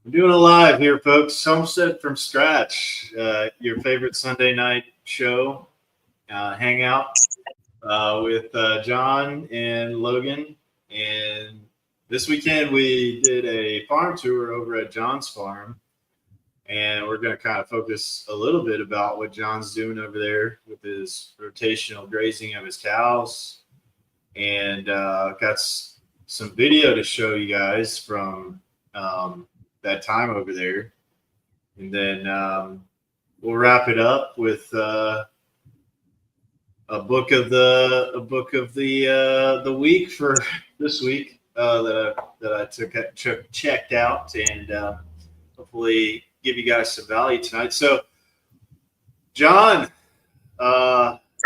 I'm doing a live here, folks. Homestead from scratch. Your favorite Sunday night show, hangout with John and Logan. And this weekend we did a farm tour over at John's farm, and we're going to kind of focus a little bit about what John's doing over there with his rotational grazing of his cows, and got some video to show you guys from that time over there, and then we'll wrap it up with a book of the week for this week that I checked out, and hopefully give you guys some value tonight. So, John,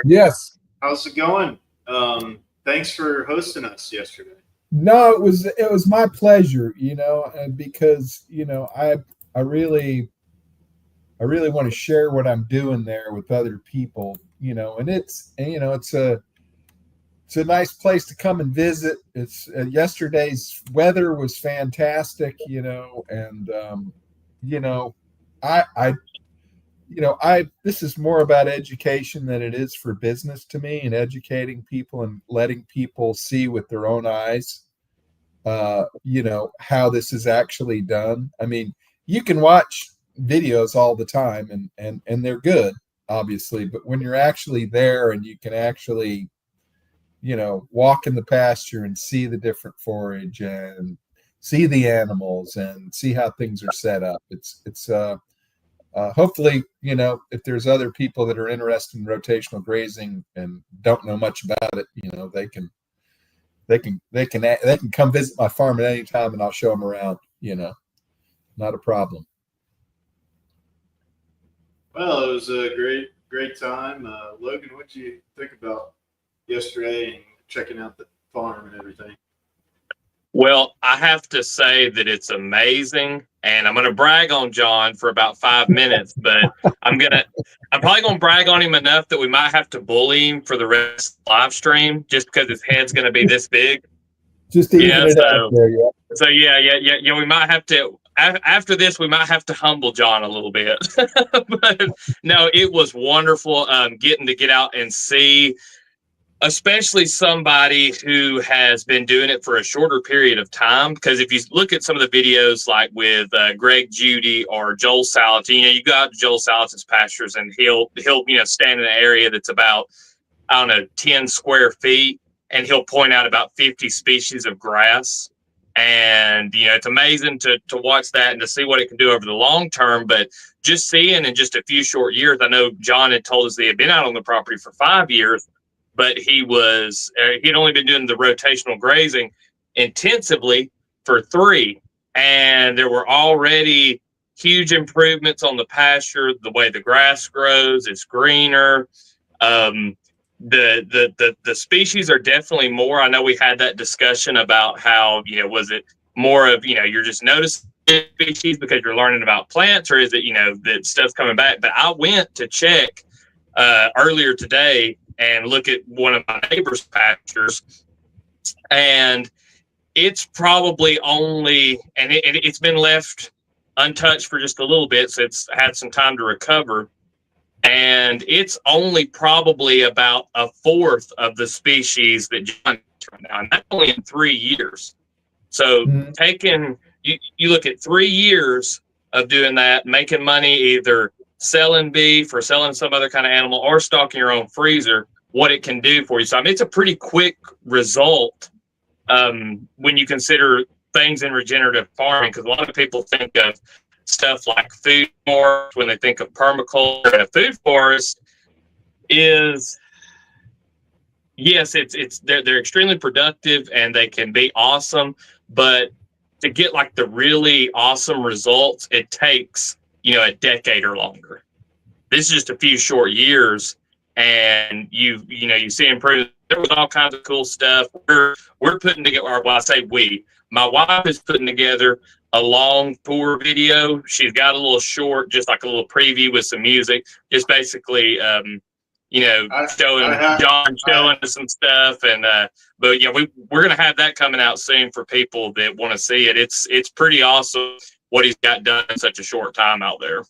yes, how's it going? Thanks for hosting us yesterday. No, it was my pleasure, because I really want to share what I'm doing there with other people, and it's a nice place to come and visit. It's yesterday's weather was fantastic, and this is more about education than it is for business to me, and educating people and letting people see with their own eyes how this is actually done. I mean, you can watch videos all the time and they're good, obviously, but when you're actually there and you can actually, walk in the pasture and see the different forage and see the animals and see how things are set up, it's hopefully, if there's other people that are interested in rotational grazing and don't know much about it, they can come visit my farm at any time and I'll show them around, not a problem. Well, it was a great time. Logan, what did you think about yesterday and checking out the farm and everything? Well, I have to say that it's amazing, and I'm going to brag on John for about 5 minutes, but I'm probably going to brag on him enough that we might have to bully him for the rest of the live stream just because his head's going to be this big. Just to even it out there, yeah. So yeah, we might have to, after this, we might have to humble John a little bit. But no, it was wonderful getting to get out and see, especially somebody who has been doing it for a shorter period of time. Because if you look at some of the videos, like with Greg Judy or Joel Salatin, you go out to Joel Salatin's pastures and he'll stand in an area that's about, 10 square feet, and he'll point out about 50 species of grass. And, it's amazing to watch that and to see what it can do over the long term. But just seeing in just a few short years, I know John had told us that he had been out on the property for 5 years, but he'd only been doing the rotational grazing intensively for 3. And there were already huge improvements on the pasture. The way the grass grows, it's greener. The species are definitely more. I know we had that discussion about how, was it more of, you're just noticing species because you're learning about plants, or is it, that stuff's coming back? But I went to check earlier today and look at one of my neighbor's pastures, and it's probably only, and it's been left untouched for just a little bit, so it's had some time to recover, and it's only probably about 1/4 of the species that John has right now, and that's only in 3 years. So you look at 3 years of doing that, making money either selling beef or selling some other kind of animal or stocking your own freezer, what it can do for you. So, it's a pretty quick result when you consider things in regenerative farming, because a lot of people think of stuff like food forest when they think of permaculture. And a food forest is, yes, they're extremely productive and they can be awesome, but to get like the really awesome results, it takes a decade or longer. This is just a few short years, and you see improvement. There was all kinds of cool stuff. We're putting together, or well, I say we. My wife is putting together a long tour video. She's got a little short, just like a little preview with some music, just basically, showing us some stuff. And but we're gonna have that coming out soon for people that want to see it. It's pretty awesome. what he's got done in such a short time out there.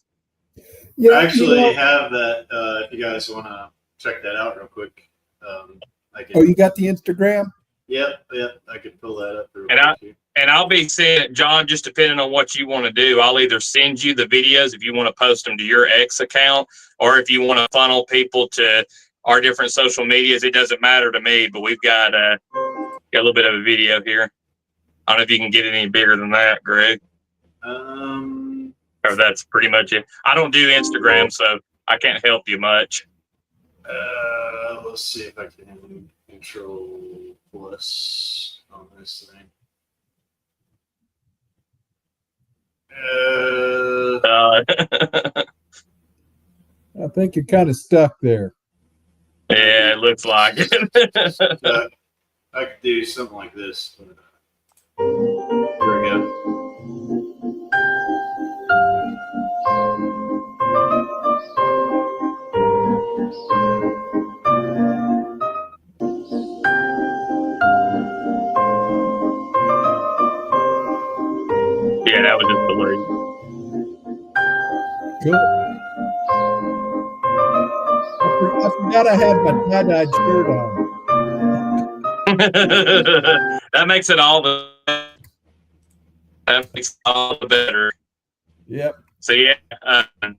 Yeah, I actually have that. If you guys want to check that out real quick, I can. Oh, you got the Instagram? Yep. I could pull that up real And quick. I'll be seeing it, John, just depending on what you want to do. I'll either send you the videos if you want to post them to your X account, or if you want to funnel people to our different social medias. It doesn't matter to me, but we've got a little bit of a video here. I don't know if you can get it any bigger than that, Greg. Or that's pretty much it. I don't do Instagram, so I can't help you much. Let's see if I can control plus on this thing. I think you're kind of stuck there. Yeah, it looks like it. I could do something like this. There we go. Yeah, that was just the Cool. I forgot I had my tie-dyed shirt on. That makes it all the better. Yep. So yeah,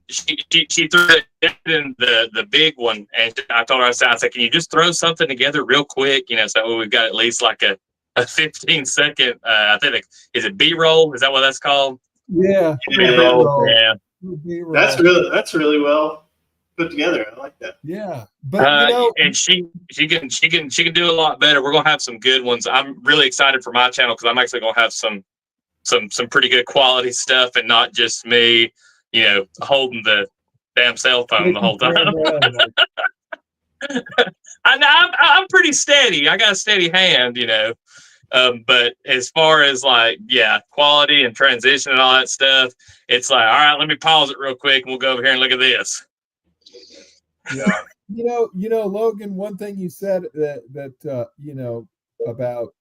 she threw it in the big one, and I told her, I said, can you just throw something together real quick? So we've got at least like a 15-second. I think is it B-roll? Is that what that's called? Yeah. B-roll. Yeah. B-roll. That's really well put together. I like that. Yeah, but and she can do a lot better. We're gonna have some good ones. I'm really excited for my channel because I'm actually gonna have some pretty good quality stuff, and not just me, holding the damn cell phone the whole time. I'm pretty steady. I got a steady hand, but as far as quality and transition and all that stuff, it's like, all right, let me pause it real quick and we'll go over here and look at this. Yeah. Logan, one thing you said that about,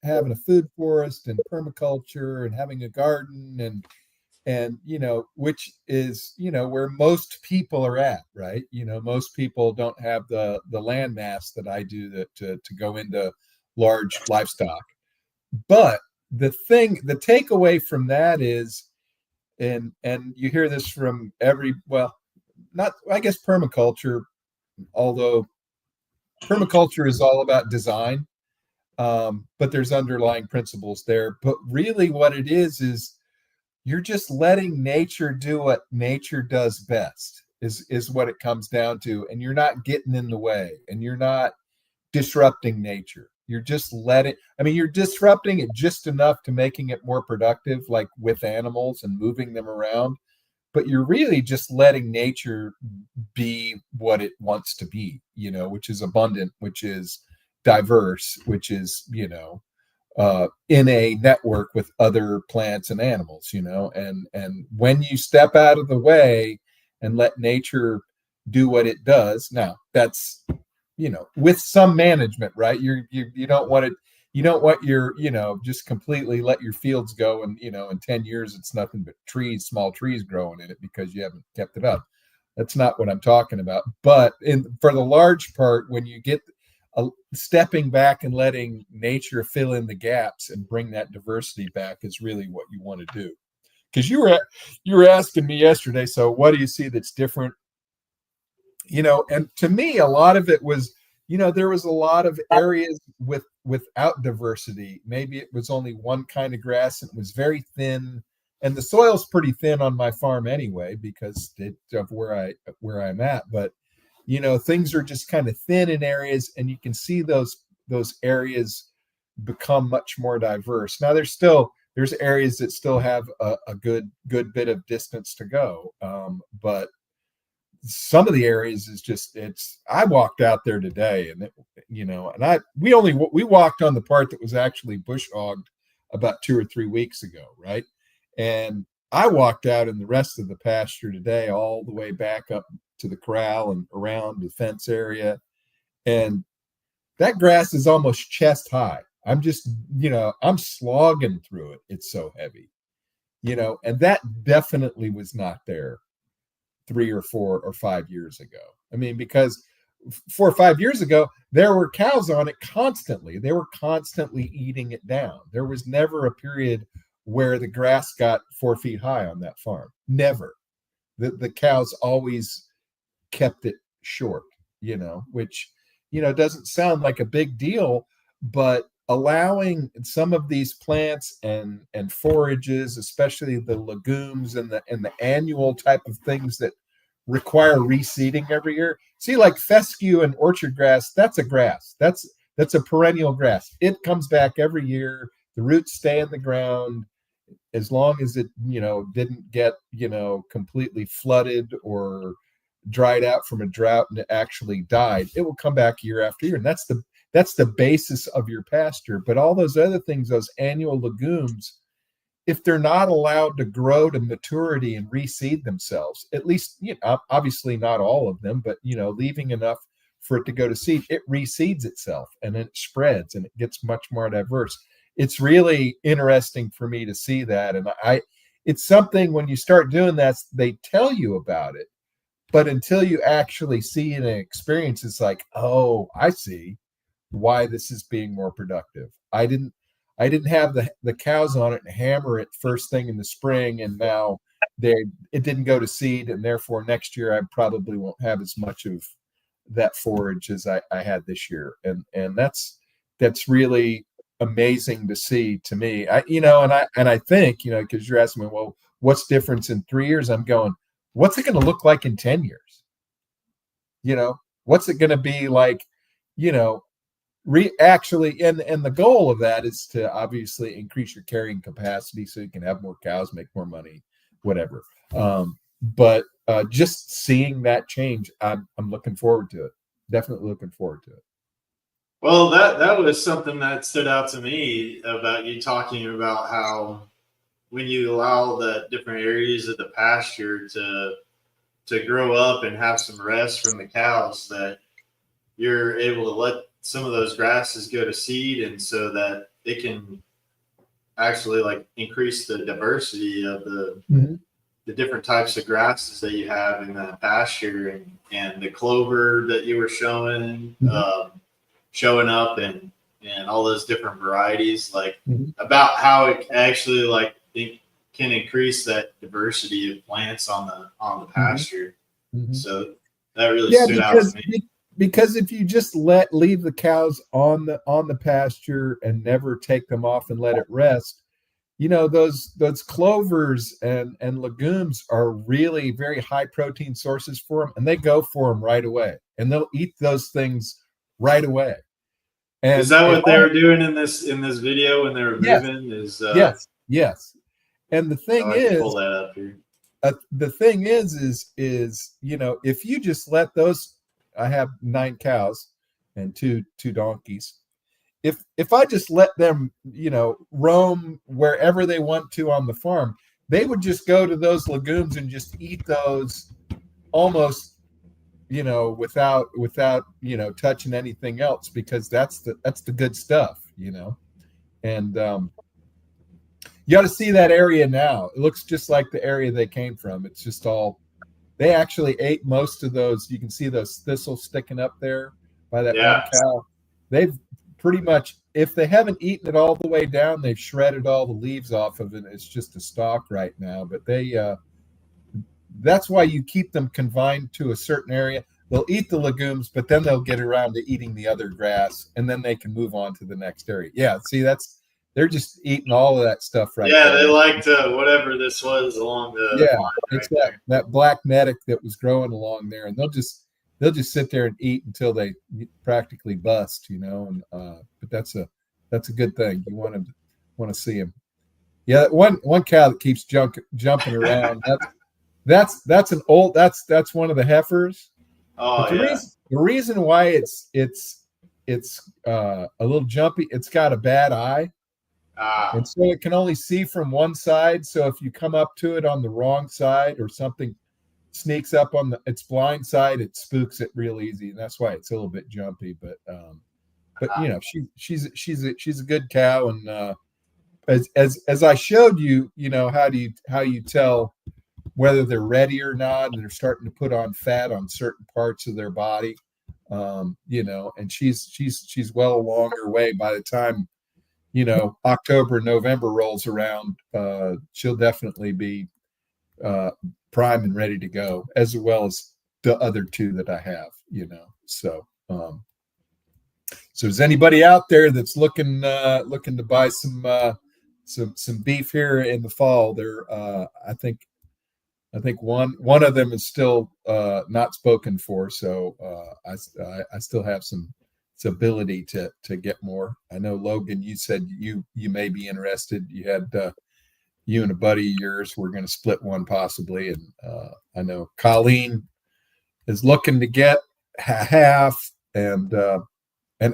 having a food forest and permaculture and having a garden and which is, where most people are at, right? Most people don't have the land mass that I do to go into large livestock. But the takeaway from that is, and you hear this from permaculture, although permaculture is all about design, but there's underlying principles there. But really what it is you're just letting nature do what nature does best is what it comes down to. And you're not getting in the way, and you're not disrupting nature. You're just you're disrupting it just enough to making it more productive, like with animals and moving them around. But you're really just letting nature be what it wants to be, which is abundant, which is diverse, which is, in a network with other plants and animals, and when you step out of the way and let nature do what it does, now that's, with some management, right? You don't want your, just completely let your fields go and, in 10 years, it's nothing but small trees growing in it because you haven't kept it up. That's not what I'm talking about. But for the large part, when you get stepping back and letting nature fill in the gaps and bring that diversity back is really what you want to do. Because you were asking me yesterday, so what do you see that's different? And to me, a lot of it was, there was a lot of areas without diversity. Maybe it was only one kind of grass and it was very thin, and the soil's pretty thin on my farm anyway because of where I'm at. But things are just kind of thin in areas, and you can see those areas become much more diverse. Now there's areas that still have a good bit of distance to go, but some of the areas is just, I walked out there today and we walked on the part that was actually bush hogged about 2 or 3 weeks ago, right? And I walked out in the rest of the pasture today, all the way back up to the corral and around the fence area, and that grass is almost chest high. I'm just, I'm slogging through it. It's so heavy. and that definitely was not there 3 or 4 or 5 years ago. I mean, because 4 or 5 years ago, there were cows on it constantly. They were constantly eating it down. There was never a period where the grass got 4 feet high on that farm. Never. The cows always kept it short, which, doesn't sound like a big deal, but allowing some of these plants and forages, especially the legumes and the annual type of things that require reseeding every year. See, like fescue and orchard grass, that's a grass. That's a perennial grass. It comes back every year. The roots stay in the ground as long as it, didn't get, completely flooded or dried out from a drought and it actually died. It will come back year after year. And that's the basis of your pasture. But all those other things, those annual legumes, if they're not allowed to grow to maturity and reseed themselves, at least, obviously not all of them, but, leaving enough for it to go to seed, it reseeds itself and then it spreads and it gets much more diverse. It's really interesting for me to see that. And it's something when you start doing that, they tell you about it, but until you actually see it and experience, it's like, oh, I see why this is being more productive. I didn't have the cows on it and hammer it first thing in the spring, and now it didn't go to seed, and therefore next year I probably won't have as much of that forage as I had this year, and that's really amazing to see to me. I think, because you're asking me, well, what's difference in 3 years? I'm going, what's it going to look like in 10 years? What's it going to be like? Actually, and the goal of that is to obviously increase your carrying capacity so you can have more cows, make more money, whatever. But just seeing that change, I'm looking forward to it. Definitely looking forward to it. Well, that was something that stood out to me about you talking about how when you allow the different areas of the pasture to grow up and have some rest from the cows, that you're able to let some of those grasses go to seed, and so that it can actually like increase the diversity of the different types of grasses that you have in that pasture, and the clover that you were showing up, and all those different varieties, like about how it actually like it can increase that diversity of plants on the pasture. So that really stood out to me. Because if you just leave the cows on the pasture and never take them off and let it rest, those clovers and legumes are really very high protein sources for them, and they go for them right away, and they'll eat those things right away. And is that what they were doing in this video when they were moving? Yes. And the thing is, pull that up here. The thing is, if you just let those, I have 9 cows and two donkeys. If I just let them, roam wherever they want to on the farm, they would just go to those legumes and just eat those almost, without touching anything else, because that's the good stuff, and you got to see that area now. It looks just like the area they came from. It's just they actually ate most of those. You can see those thistles sticking up there by that one cow. They've pretty much, if they haven't eaten it all the way down, they've shredded all the leaves off of it. It's just a stalk right now, but that's why you keep them confined to a certain area. They'll eat the legumes, but then they'll get around to eating the other grass, and then they can move on to the next area. Yeah, see, they're just eating all of that stuff right there. They liked whatever this was along the line. It's that black medic that was growing along there, and they'll just sit there and eat until they practically bust, and but that's a good thing. You want to see them. Yeah, one cow that keeps jumping around. That's one of the heifers. Oh, the reason why it's a little jumpy, it's got a bad eye. And so it can only see from one side. So if you come up to it on the wrong side, or something sneaks up on its blind side, it spooks it real easy, and that's why it's a little bit jumpy. But she's a good cow, and as I showed you, how you tell whether they're ready or not, and they're starting to put on fat on certain parts of their body. And she's well along her way. By the time October, November rolls around, she'll definitely be prime and ready to go, as well as the other two that I have. So is anybody out there that's looking to buy some beef here in the fall? I think one of them is still not spoken for, so I still have some ability to get more. I know, Logan, you said you may be interested. You had you and a buddy of yours were going to split one possibly, and I know Colleen is looking to get half, and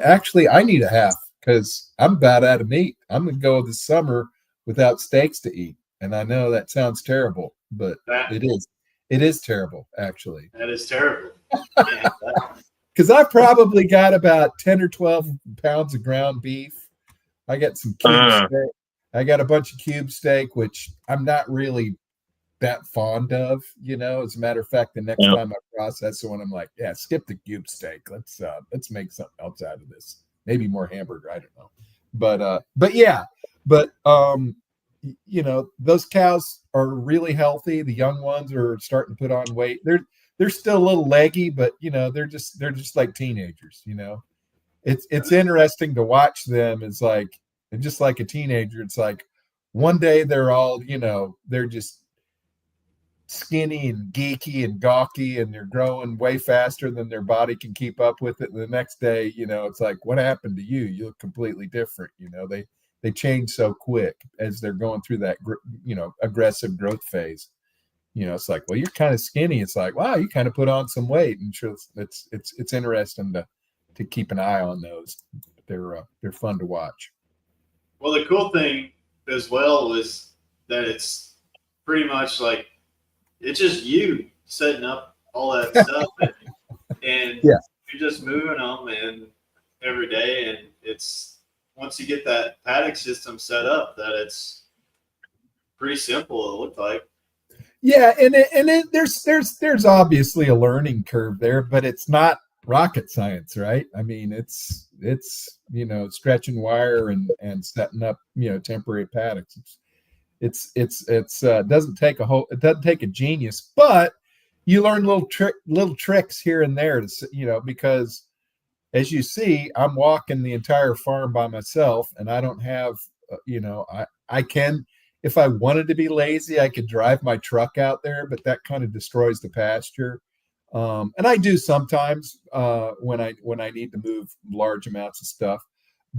actually I need a half because I'm about out of meat. I'm going to go this summer without steaks to eat, and I know that sounds terrible, but it is terrible, actually. That is terrible. Because I probably got about 10 or 12 pounds of ground beef. I got some cube steak. I got a bunch of cube steak, which I'm not really that fond of. As a matter of fact, the next time I process one, I'm like, yeah, skip the cube steak. Let's make something else out of this. Maybe more hamburger. I don't know. But yeah. But those cows are really healthy. The young ones are starting to put on weight. They're still a little leggy, but they're just like teenagers. It's interesting to watch them. It's like, and just like a teenager, it's like one day they're all they're just skinny and geeky and gawky, and they're growing way faster than their body can keep up with it. And the next day, it's like, what happened to you? You look completely different. They change so quick as they're going through that aggressive growth phase. It's like, well, you're kind of skinny. It's like, wow, you kind of put on some weight. And sure, it's interesting to keep an eye on those. They're fun to watch. Well, the cool thing as well is that it's pretty much like it's just you setting up all that stuff, and yeah, you're just moving them and every day, and it's once you get that paddock system set up, that it's pretty simple. It looked like. Yeah, and there's obviously a learning curve there, but it's not rocket science, right? I mean, it's stretching wire and setting up temporary paddocks. It doesn't take a genius, but you learn little tricks here and there to because as you see, I'm walking the entire farm by myself, and I don't have I can. If I wanted to be lazy, I could drive my truck out there, but that kind of destroys the pasture. And I do sometimes when I need to move large amounts of stuff.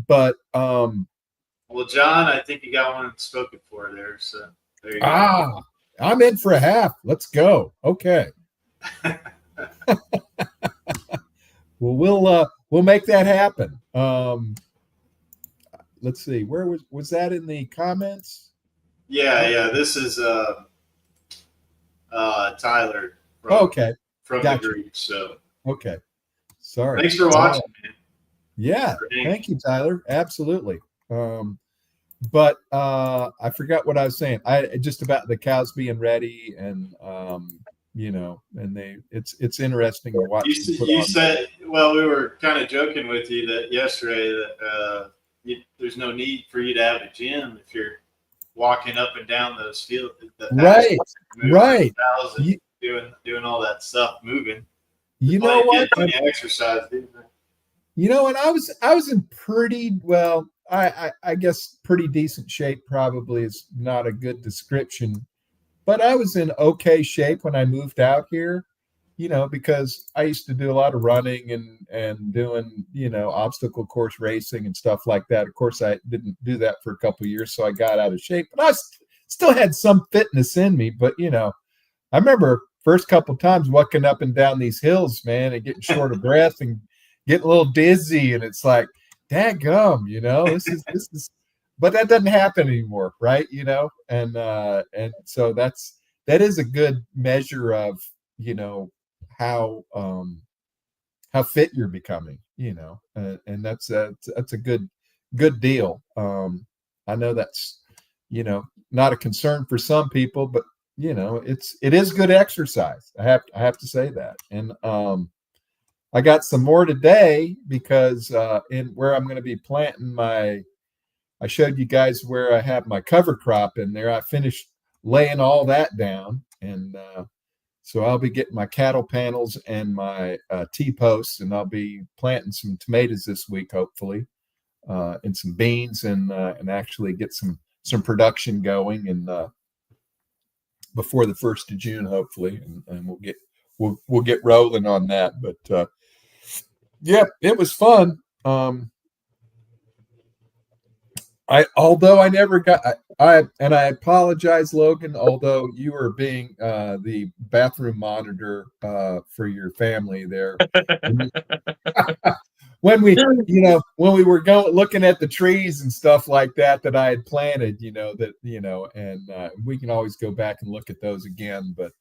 But well, John, I think you got one spoken for there. So there you go. I'm in for a half. Let's go. Okay. Well, we'll make that happen. Let's see. Where was that in the comments? Yeah. This is Tyler. From gotcha. the group. So okay. Sorry. Thanks for watching, man. Yeah. Thank you, Tyler. Absolutely. But I forgot what I was saying. Just about the cows being ready, and and it's interesting to watch. You said, well, we were kind of joking with you that yesterday that there's no need for you to have a gym if you're walking up and down those fields. Right. Doing all that stuff, moving. You know what? Exercise, and I was in pretty well. I guess pretty decent shape. Probably is not a good description, but I was in okay shape when I moved out here. Because I used to do a lot of running and doing obstacle course racing and stuff like that. Of course, I didn't do that for a couple of years, so I got out of shape. But I still had some fitness in me. But I remember first couple of times walking up and down these hills, man, and getting short of breath and getting a little dizzy, and it's like, dadgum, this is, but that doesn't happen anymore, right? And so that is a good measure of how fit you're becoming, and that's a good deal. I know that's not a concern for some people, but it is good exercise. I have to say that. And I got some more today because in where I'm going to be planting I showed you guys where I have my cover crop in there. I finished laying all that down, and so I'll be getting my cattle panels and my T-posts, and I'll be planting some tomatoes this week, hopefully, and some beans, and actually get some production going, and before the 1st of June, hopefully, and we'll get rolling on that. But yeah, it was fun. Although I never got, I apologize, Logan, although you were being the bathroom monitor for your family there. when we were looking at the trees and stuff like that I had planted, and we can always go back and look at those again. But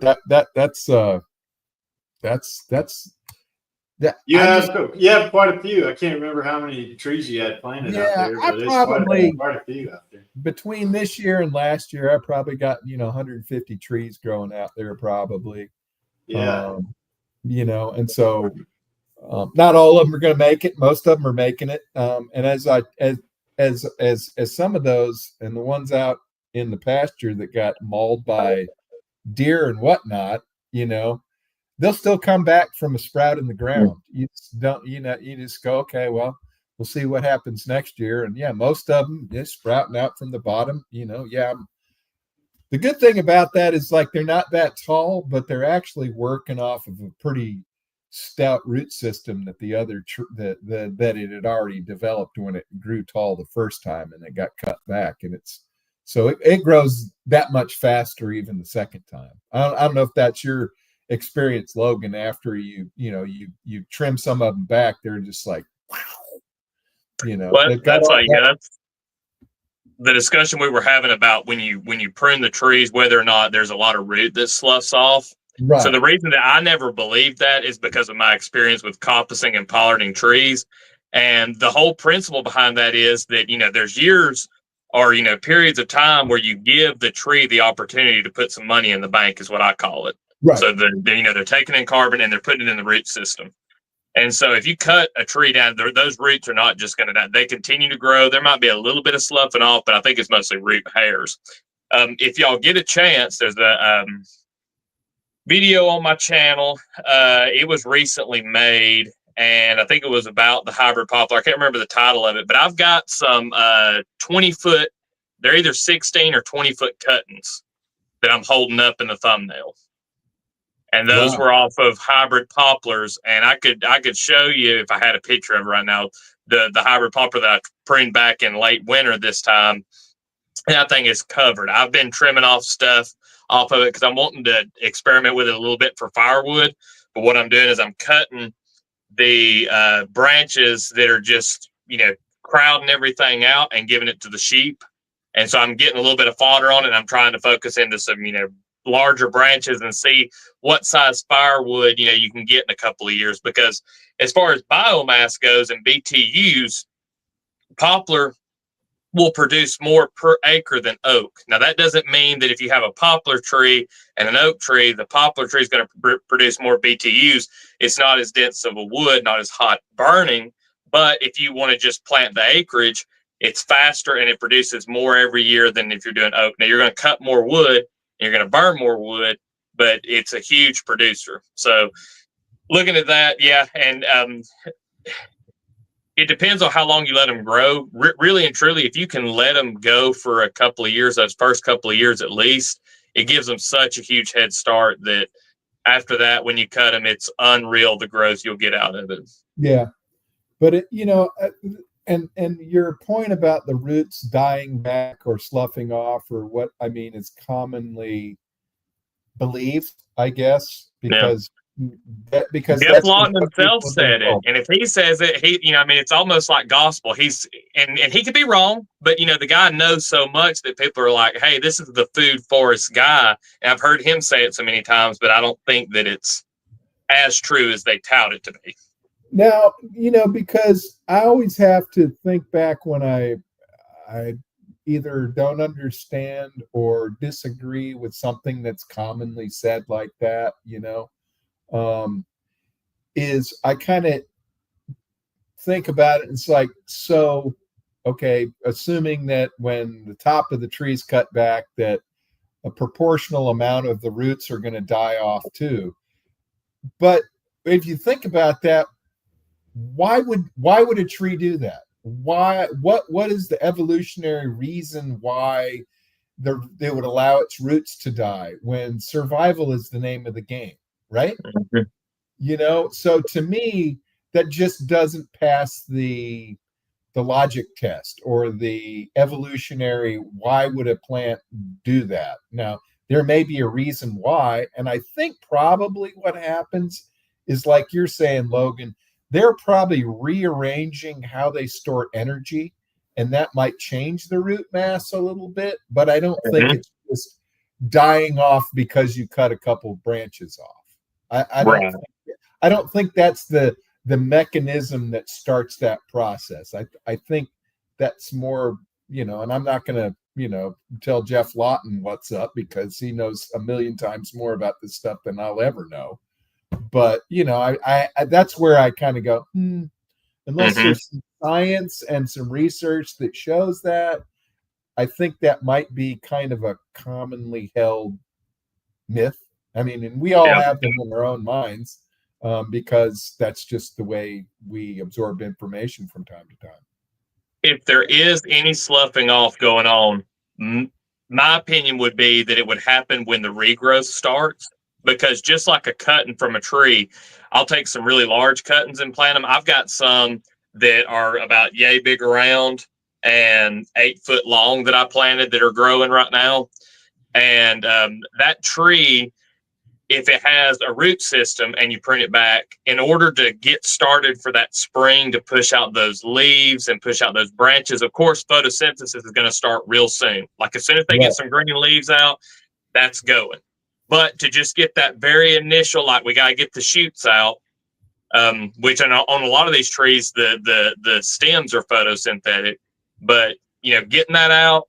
that's you have quite a few. I can't remember how many trees you had planted out there, but it's quite a few out there. Between this year and last year, I probably got 150 trees growing out there, probably. Yeah. And so not all of them are going to make it. Most of them are making it. And as some of those and the ones out in the pasture that got mauled by deer and whatnot, they'll still come back from a sprout in the ground. You just don't, you just go, okay, well, we'll see what happens next year. And yeah, most of them just sprouting out from the bottom, yeah. The good thing about that is they're not that tall, but they're actually working off of a pretty stout root system that the other that it had already developed when it grew tall the first time, and it got cut back, and it grows that much faster even the second time. I don't know if that's your experience, Logan. After you trim some of them back, they're just like, wow. Well, that's the discussion we were having about when you prune the trees, whether or not there's a lot of root that sloughs off. Right. So the reason that I never believed that is because of my experience with coppicing and pollarding trees. And the whole principle behind that is that, there's years or, periods of time where you give the tree the opportunity to put some money in the bank, is what I call it. Right. So they're taking in carbon and they're putting it in the root system. And so if you cut a tree down, those roots are not just going to die. They continue to grow. There might be a little bit of sloughing off, but I think it's mostly root hairs. If y'all get a chance, there's a video on my channel. It was recently made, and I think it was about the hybrid poplar. I can't remember the title of it, but I've got some 20-foot, they're either 16 or 20-foot cuttings that I'm holding up in the thumbnail. And those were off of hybrid poplars. And I could show you, if I had a picture of it right now, the hybrid poplar that I pruned back in late winter this time. And that thing is covered. I've been trimming off stuff off of it because I'm wanting to experiment with it a little bit for firewood. But what I'm doing is I'm cutting the branches that are just, crowding everything out and giving it to the sheep. And so I'm getting a little bit of fodder on it, and I'm trying to focus into some, larger branches and see what size firewood, you can get in a couple of years. Because as far as biomass goes and BTUs, poplar will produce more per acre than oak. Now, that doesn't mean that if you have a poplar tree and an oak tree, the poplar tree is going to produce more BTUs. It's not as dense of a wood, not as hot burning. But if you want to just plant the acreage, it's faster and it produces more every year than if you're doing oak. Now, you're going to cut more wood, you're going to burn more wood, but it's a huge producer. So looking at that, yeah. And it depends on how long you let them grow. Really and truly, if you can let them go for a couple of years, those first couple of years at least, it gives them such a huge head start that after that, when you cut them, it's unreal the growth you'll get out of it. Yeah. But and your point about the roots dying back or sloughing off, or what is commonly believed, I guess, because Jeff Lawton himself said it, and if he says it, it's almost like gospel. He's and he could be wrong, but the guy knows so much that people are like, "Hey, this is the food forest guy," and I've heard him say it so many times, but I don't think that it's as true as they tout it to be. Now, because I always have to think back when I either don't understand or disagree with something that's commonly said like that, is I kind of think about it. It's like, so, okay, assuming that when the top of the tree's cut back, that a proportional amount of the roots are going to die off too. But if you think about that, why would a tree do that? What is the evolutionary reason why they would allow its roots to die when survival is the name of the game, right? Mm-hmm. So to me, that just doesn't pass the logic test or the evolutionary, why would a plant do that? Now, there may be a reason why, and I think probably what happens is, like you're saying, Logan, they're probably rearranging how they store energy, and that might change the root mass a little bit, but I don't think Mm-hmm. it's just dying off because you cut a couple branches off. Right. I don't think that's the mechanism that starts that process. I think that's more, and I'm not going to, tell Jeff Lawton what's up because he knows a million times more about this stuff than I'll ever know. But, I that's where I kind of go, unless Mm-hmm. there's some science and some research that shows that, I think that might be kind of a commonly held myth. I mean, and we all Yeah. have them in our own minds. Because that's just the way we absorb information from time to time. If there is any sloughing off going on, my opinion would be that it would happen when the regrowth starts. Because just like a cutting from a tree, I'll take some really large cuttings and plant them. I've got some that are about yay big around and 8 foot long that I planted that are growing right now. And that tree, if it has a root system and you prune it back, in order to get started for that spring to push out those leaves and push out those branches, of course, photosynthesis is going to start real soon. Like as soon as they get some green leaves out, that's going. But to just get that very initial, like we got to get the shoots out, which on a lot of these trees, the stems are photosynthetic. But, getting that out,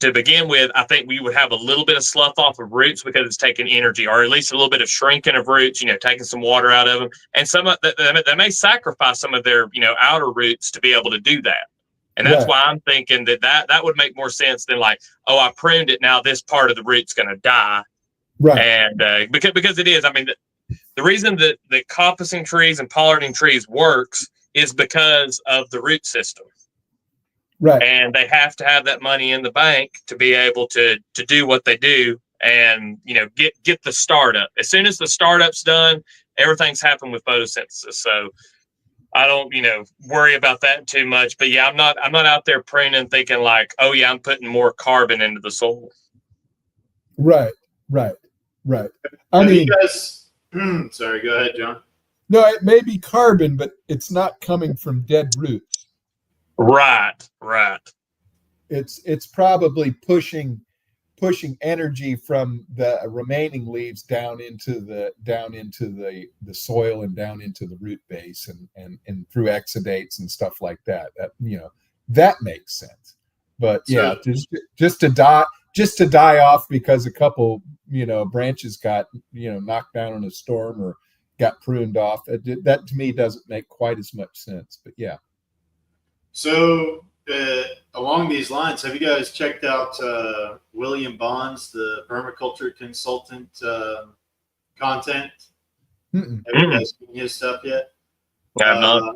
to begin with, I think we would have a little bit of slough off of roots because it's taking energy, or at least a little bit of shrinking of roots, taking some water out of them. And some of they may sacrifice some of their, outer roots to be able to do that. And that's why I'm thinking that would make more sense than like, oh, I pruned it, now this part of the root's going to die. Right. And because it is, I mean, the reason that coppicing trees and pollarding trees works is because of the root system. Right. And they have to have that money in the bank to be able to do what they do and, get the startup. As soon as the startup's done, everything's happened with photosynthesis. So I don't, worry about that too much. But yeah, I'm not out there pruning thinking like, oh yeah, I'm putting more carbon into the soil. Right. I mean, you guys, sorry, go ahead, John. No, it may be carbon, but it's not coming from dead roots. Right. It's probably pushing energy from the remaining leaves down into the soil and down into the root base and through exudates and stuff like that. That makes sense. But yeah, just to die off because a couple branches got knocked down in a storm or got pruned off, that to me doesn't make quite as much sense. But yeah. So along these lines, have you guys checked out William Bond's, the permaculture consultant content? Mm-mm. Have you guys seen his stuff yet? I'm not.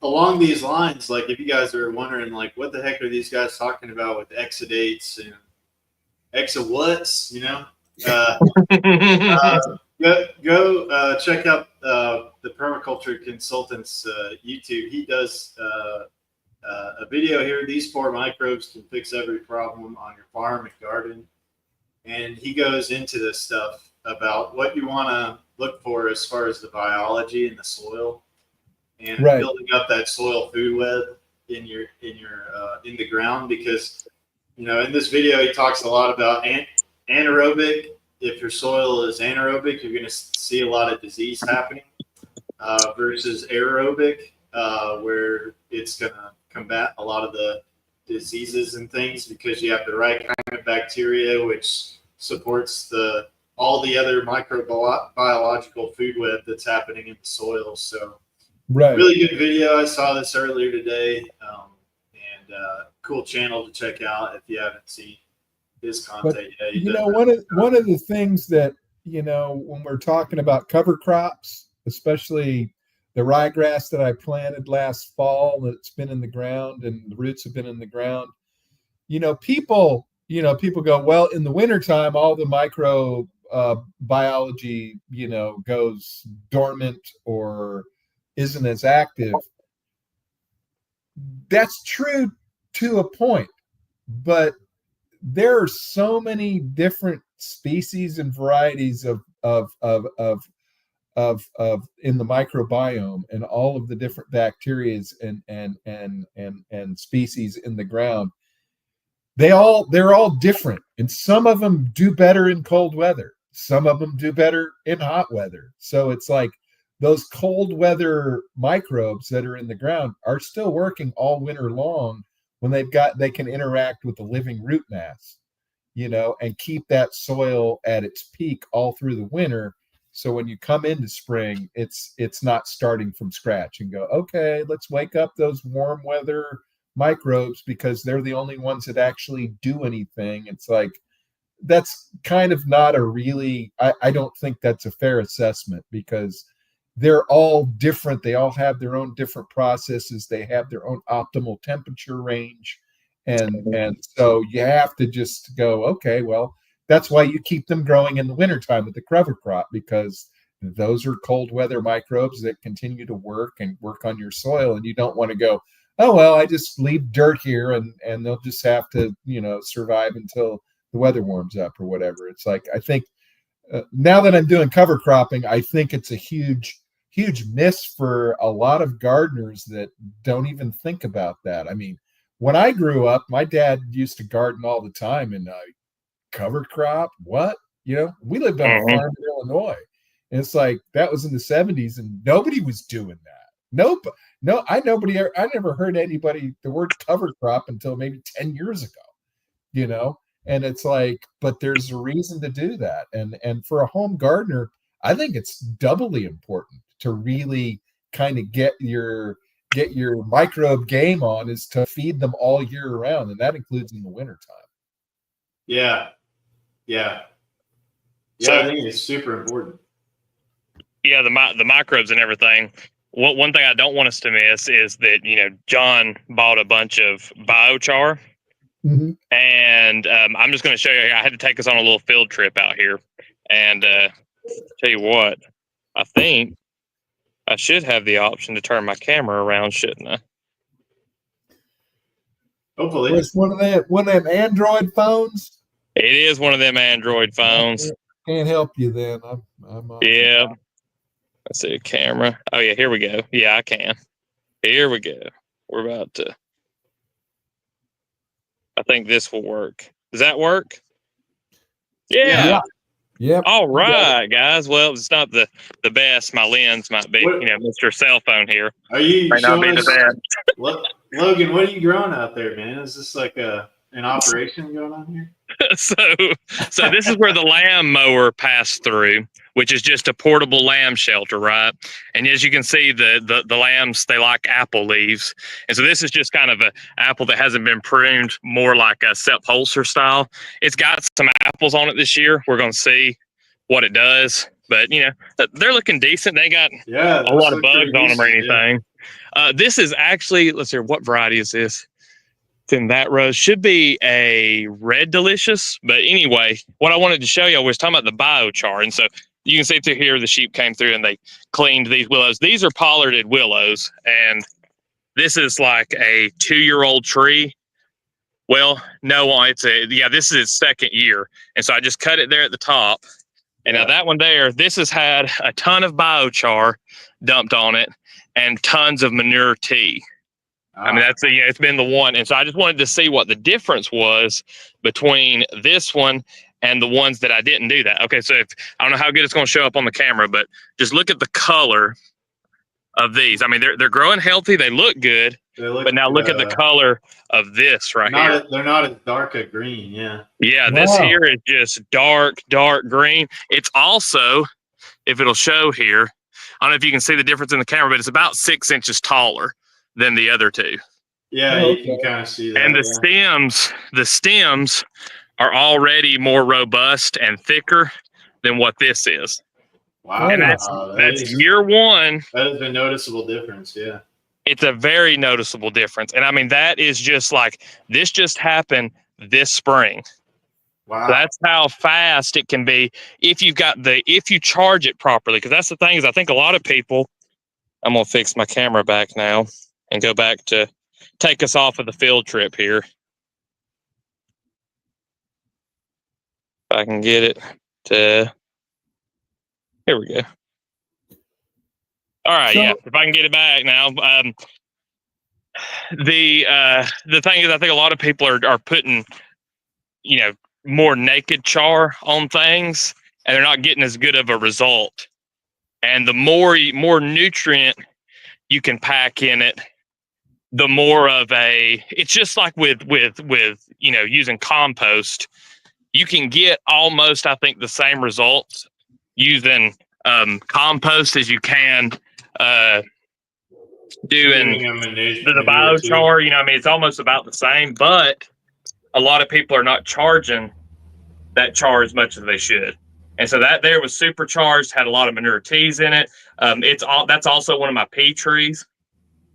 Along these lines, like if you guys are wondering, like what the heck are these guys talking about with exudates and exawhat's, go check out the permaculture consultant's YouTube. He does a video here. These 4 microbes can fix every problem on your farm and garden. And he goes into this stuff about what you want to look for as far as the biology in the soil and building up that soil food web in the ground. Because, in this video, he talks a lot about anaerobic. If your soil is anaerobic, you're going to see a lot of disease happening versus aerobic, where it's going to combat a lot of the diseases and things because you have the right kind of bacteria, which supports all the other microbiological food web that's happening in the soil. So Right. really good video. I saw this earlier today, and cool channel to check out if you haven't seen his content yet. You know, one of the things that, you know, when we're talking about cover crops, especially the ryegrass that I planted last fall, that's been in the ground and the roots have been in the ground, people go, well, in the wintertime, all the micro biology, goes dormant or isn't as active. That's true to a point, but there are so many different species and varieties of in the microbiome, and all of the different bacteria and species in the ground. They're all different, and some of them do better in cold weather. Some of them do better in hot weather. So it's like those cold weather microbes that are in the ground are still working all winter long when they can interact with the living root mass, and keep that soil at its peak all through the winter. So when you come into spring, it's not starting from scratch and go, okay, let's wake up those warm weather microbes because they're the only ones that actually do anything. It's like, that's kind of not a really, I don't think that's a fair assessment, because they're all different. They all have their own different processes. They have their own optimal temperature range. And so you have to just go, okay, well, that's why you keep them growing in the wintertime with the cover crop, because those are cold weather microbes that continue to work on your soil. And you don't want to go, oh, well, I just leave dirt here and they'll just have to, survive until the weather warms up or whatever. It's like, I think now that I'm doing cover cropping, I think it's a huge miss for a lot of gardeners that don't even think about that. I mean, when I grew up, my dad used to garden all the time, and cover crop, what? We lived on a farm in Illinois, and it's like, that was in the 70s, and nobody was doing that. I never heard anybody the word cover crop until maybe 10 years ago, and it's like, but there's a reason to do that. And for a home gardener, I think it's doubly important to really kind of get your microbe game on, is to feed them all year round. And that includes in the wintertime. Yeah. So, I think it's super important. Yeah. The microbes and everything. One thing I don't want us to miss is that, John bought a bunch of biochar. Mm-hmm. And I'm just going to show you. I had to take us on a little field trip out here, and tell you what, I think I should have the option to turn my camera around, shouldn't I? Hopefully, it's one of them Android phones. It is one of them Android phones. Can't help you then. I'm yeah. Let's see, camera. Oh yeah, here we go. Yeah, I can. Here we go. We're about to. I think this will work. Does that work? Yeah. Yep. All right, guys. Well, it's not the best. My lens might be, Mr. Cell Phone here. Are you might not be the best. Logan, what are you growing out there, man? Is this like an operation going on here? So this is where the lamb mower passed through, which is just a portable lamb shelter, right? And as you can see, the lambs, they like apple leaves. And so this is just kind of an apple that hasn't been pruned, more like a Sepp Holzer style. It's got some apples on it this year. We're going to see what it does. But, they're looking decent. They got a lot of bugs on them or anything. Yeah. This is actually, let's see, what variety is this? In that row should be a Red Delicious. But anyway, what I wanted to show you was talking about the biochar. And so you can see through here, the sheep came through and they cleaned these willows. These are pollarded willows. And this is like a 2-year-old tree. Well, no, this is its second year. And so I just cut it there at the top. And now that one there, this has had a ton of biochar dumped on it and tons of manure tea. I mean, it's been the one. And so I just wanted to see what the difference was between this one and the ones that I didn't do that. Okay, so I don't know how good it's going to show up on the camera, but just look at the color of these. I mean, they're growing healthy. They look good. But now look at the color of this right here. They're not as dark a green. Yeah. Yeah, Wow. this here is just dark green. It's also, if it'll show here, I don't know if you can see the difference in the camera, but it's about 6 inches taller than the other two. Yeah, Oh, you can kind of see that. And the stems are already more robust and thicker than what this is. Wow. And that's year one. That is a noticeable difference. Yeah. It's a very noticeable difference. And I mean, that is just like, this just happened this spring. Wow. That's how fast it can be if you charge it properly. Because that's the thing is, I think a lot of people, I'm going to fix my camera back now and go back to take us off of the field trip here. If I can get it to, here we go. All right, yeah. If I can get it back now, the thing is, I think a lot of people are putting, more naked char on things, and they're not getting as good of a result. And the more nutrient you can pack in it, the more of it's just like with using compost, you can get almost, I think, the same results using compost as you can doing the biochar. I mean, it's almost about the same, but a lot of people are not charging that char as much as they should. And so that there was supercharged, had a lot of manure teas in it. That's also one of my pea trees.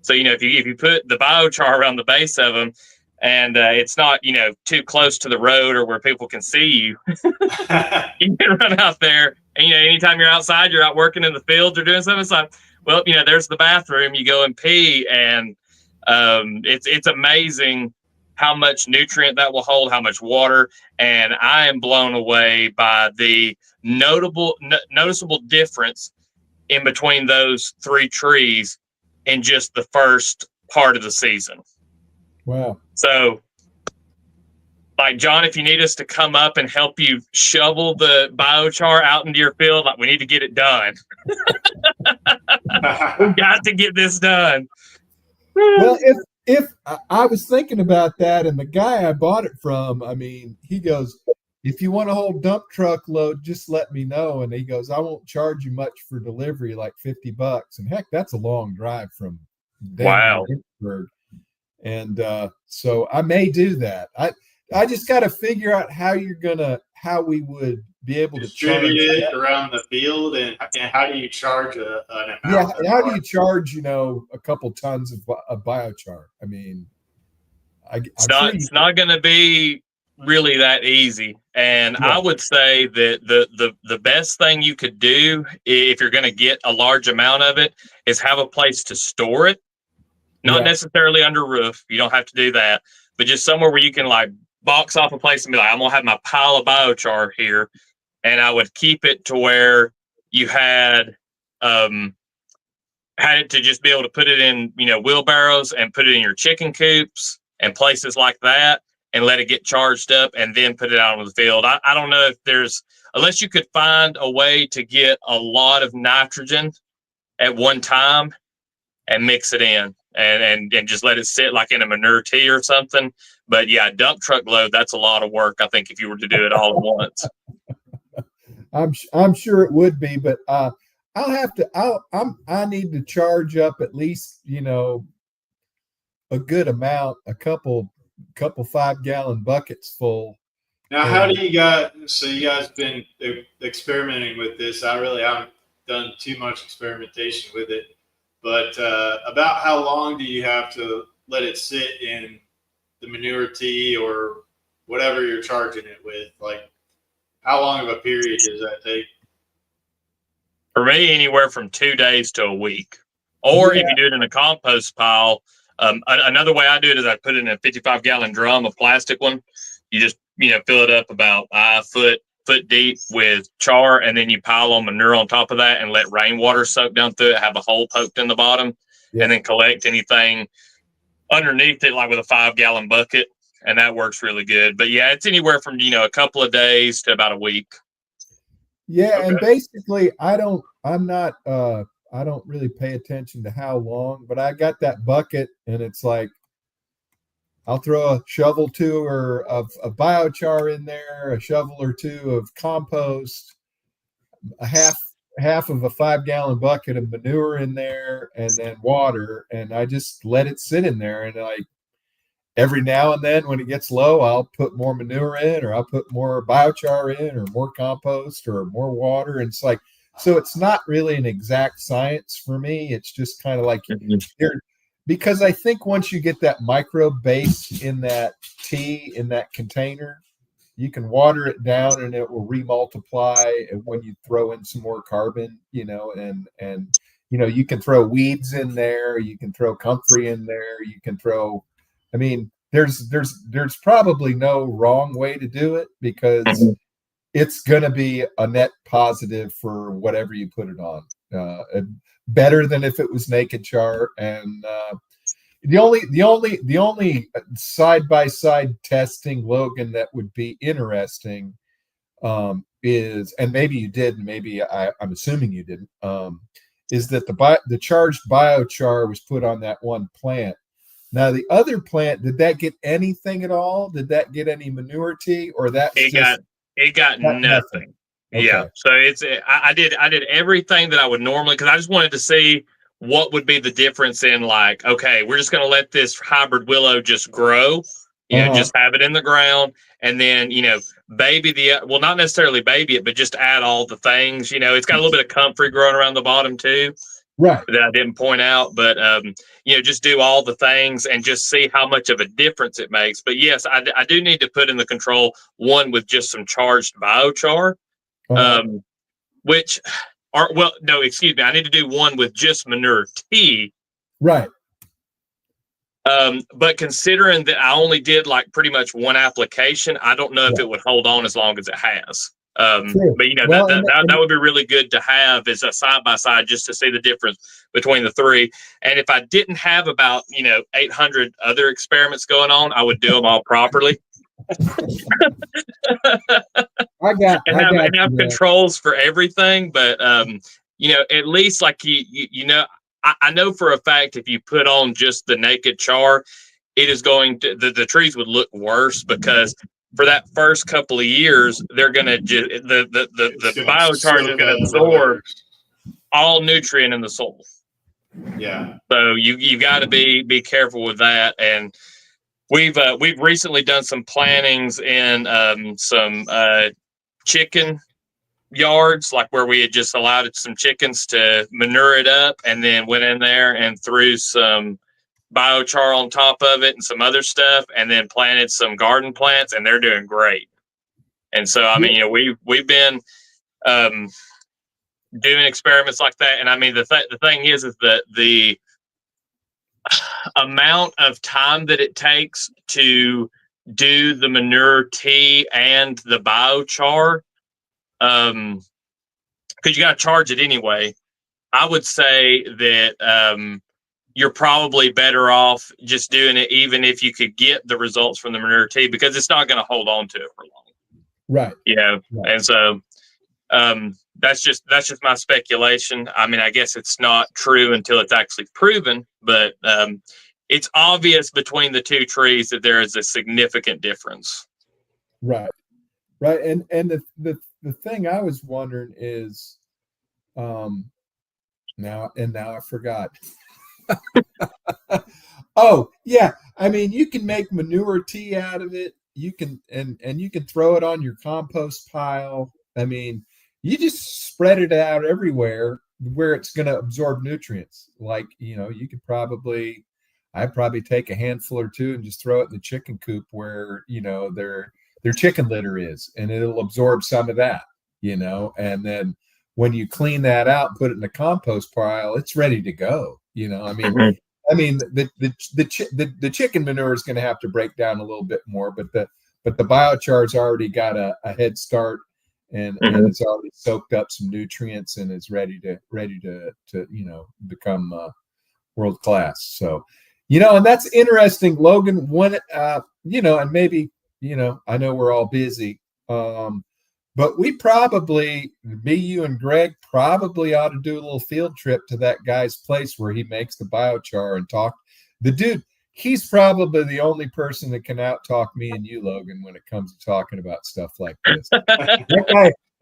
So, if you put the biochar around the base of them, and it's not, too close to the road or where people can see you, you can run out there. And, anytime you're outside, you're out working in the fields or doing something, it's like, well, there's the bathroom, you go and pee. And it's amazing how much nutrient that will hold, how much water. And I am blown away by the noticeable difference in between those three trees in just the first part of the season. Wow. So, like, John, if you need us to come up and help you shovel the biochar out into your field, like, we need to get it done. We got to get this done. Well, if I was thinking about that, and the guy I bought it from, I mean, he goes, if you want a whole dump truck load, just let me know. And he goes, I won't charge you much for delivery, like $50. And heck, that's a long drive from Pittsburgh. And so I may do that. I just got to figure out how we would be able to distribute it around the field, and how do you charge an amount? Yeah, how do you charge, a couple tons of biochar? I mean, it's not going to be really that easy. And I would say that the best thing you could do if you're going to get a large amount of it is have a place to store it. Not necessarily under roof. You don't have to do that, but just somewhere where you can like box off a place and be like, I'm going to have my pile of biochar here. And I would keep it to where you had it to just be able to put it in, wheelbarrows and put it in your chicken coops and places like that, and let it get charged up and then put it out on the field. I don't know if unless you could find a way to get a lot of nitrogen at one time and mix it in and just let it sit like in a manure tea or something. But yeah, dump truck load, that's a lot of work, I think, if you were to do it all at once. I'm sure it would be, but I need to charge up at least, a good amount, a couple 5-gallon buckets full. Now, how do you guys been experimenting with this? I really haven't done too much experimentation with it, but about how long do you have to let it sit in the manure tea or whatever you're charging it with? Like, how long of a period does that take? For me, anywhere from 2 days to a week. Or if you do it in a compost pile, another way I do it is I put it in a 55-gallon drum, a plastic one. You just, fill it up about a foot deep with char, and then you pile on manure on top of that and let rainwater soak down through it, have a hole poked in the bottom, and then collect anything underneath it, like with a 5-gallon bucket. And that works really good. But yeah, it's anywhere from, a couple of days to about a week. Yeah. Okay. And basically I I don't really pay attention to how long, but I got that bucket, and it's like I'll throw a shovel two or of biochar in there, a shovel or two of compost, a half of a 5-gallon bucket of manure in there, and then water, and I just let it sit in there. And like every now and then when it gets low, I'll put more manure in, or I'll put more biochar in, or more compost, or more water. And it's like, so it's not really an exact science for me. It's just kind of like here, because I think once you get that microbe base in that tea, in that container, you can water it down and it will remultiply when you throw in some more carbon, and you can throw weeds in there, you can throw comfrey in there, you can throw, I mean, there's probably no wrong way to do it, because it's going to be a net positive for whatever you put it on. Better than if it was naked char. And the only side-by-side testing, Logan, that would be interesting is, and maybe you did, and maybe I'm assuming you didn't, is that the charged biochar was put on that one plant. Now the other plant, did that get anything at all? Did that get any manure tea, or it got nothing? Okay. Yeah. So I did everything that I would normally, because I just wanted to see what would be the difference in, like, okay, we're just going to let this hybrid willow just grow, just have it in the ground, and then, well, not necessarily baby it, but just add all the things. It's got a little bit of comfrey growing around the bottom too. Right. That I didn't point out, but just do all the things and just see how much of a difference it makes. But yes, I do need to put in the control one with just some charged biochar, I need to do one with just manure tea. Right. But considering that I only did like pretty much one application, I don't know if it would hold on as long as it has. But that would be really good to have as a side by side, just to see the difference between the three. And if I didn't have about 800 other experiments going on, I would do them all properly. I have controls for everything, but at least like I know for a fact if you put on just the naked char, it is going to the trees would look worse, because for that first couple of years, they're going to the biochar is going to absorb all nutrient in the soil. Yeah. So you got to be careful with that. And we've recently done some plantings in some chicken yards, like where we had just allowed some chickens to manure it up, and then went in there and threw some biochar on top of it and some other stuff, and then planted some garden plants, and they're doing great. And so, I mean, we've been doing experiments like that. And I mean, the thing is that the amount of time that it takes to do the manure tea and the biochar, because you got to charge it anyway. I would say that you're probably better off just doing it, even if you could get the results from the manure tea, because it's not going to hold on to it for long. Right. Right. And so that's just my speculation. I mean, I guess it's not true until it's actually proven, but it's obvious between the two trees that there is a significant difference. Right. Right. And the thing I was wondering is, now I forgot. Oh yeah, I mean, you can make manure tea out of it. You can and you can throw it on your compost pile. I mean, you just spread it out everywhere where it's going to absorb nutrients. Like, you could I'd probably take a handful or two and just throw it in the chicken coop where their chicken litter is, and it'll absorb some of that. And then when you clean that out, and put it in the compost pile, it's ready to go. I mean, the chicken manure is going to have to break down a little bit more, but the biochar's already got a head start, and it's already soaked up some nutrients and is ready to become world class. So, and that's interesting, Logan. When and maybe I know we're all busy, But we probably, me, you, and Greg probably ought to do a little field trip to that guy's place where he makes the biochar and talk. The dude, he's probably the only person that can out-talk me and you, Logan, when it comes to talking about stuff like this.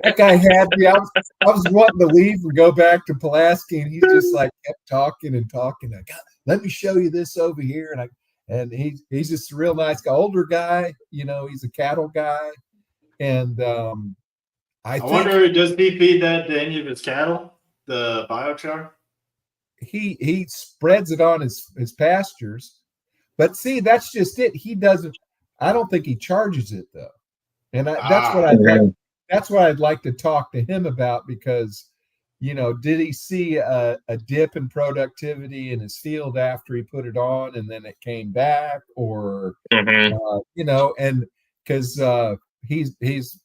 That guy had me. I was wanting to leave and go back to Pulaski, and he just like kept talking and talking. Let me show you this over here, and he's just a real nice guy, older guy. You know, he's a cattle guy, and I wonder, does he feed that to any of his cattle, the biochar? He spreads it on his pastures, but see, that's just it. He doesn't. I don't think he charges it though, and that's what I'd like. That's what I'd like to talk to him about, because, you know, did he see a dip in productivity in his field after he put it on and then it came back, or you know, and because he's